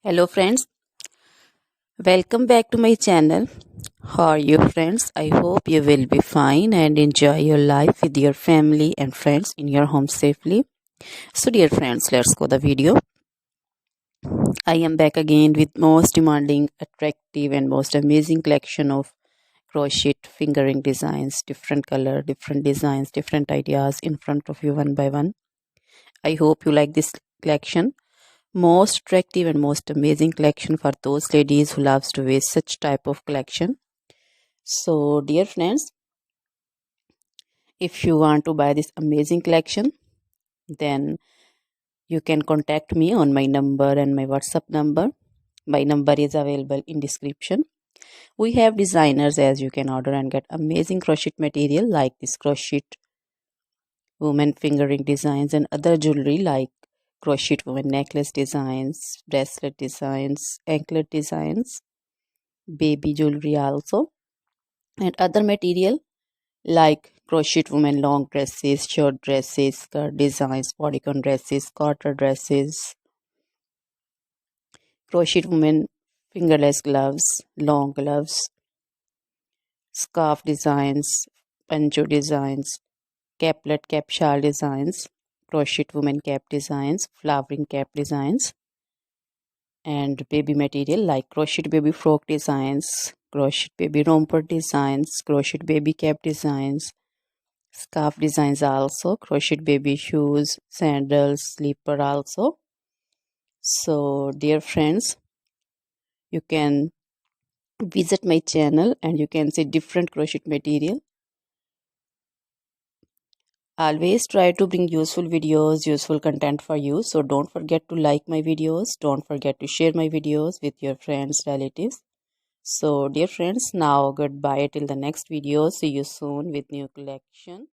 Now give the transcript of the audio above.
Hello friends, welcome back to my channel. How are you friends? I hope you will be fine and enjoy your life with your family and friends in your home safely. So dear friends, let's go the video. I am back again with most demanding, attractive and most amazing collection of crochet fingering designs, different color, different designs, different ideas in front of you one by one. I hope you like this collection. Most attractive and most amazing collection for those ladies who loves to wear such type of collection. So dear friends, if you want to buy this amazing collection, then you can contact me on my number and my WhatsApp number. My number is available in description. We have designers as you can order and get amazing crochet material like this crochet woman fingering designs and other jewelry like crochet woman necklace designs, bracelet designs, anklet designs, baby jewelry also, and other material like crochet women long dresses, short dresses, skirt designs, bodycon dresses, quarter dresses, crochet women fingerless gloves, long gloves, scarf designs, pancho designs, caplet cap shawl designs, crochet women cap designs, flowering cap designs, and baby material like crochet baby frock designs, crochet baby romper designs, crochet baby cap designs, scarf designs also, crochet baby shoes, sandals, slipper also. So dear friends, you can visit my channel and you can see different crochet material. Always try to bring useful videos, useful content for you. So don't forget to like my videos, don't forget to share my videos with your friends, relatives. So dear friends, now goodbye till the next video. See you soon with new collection.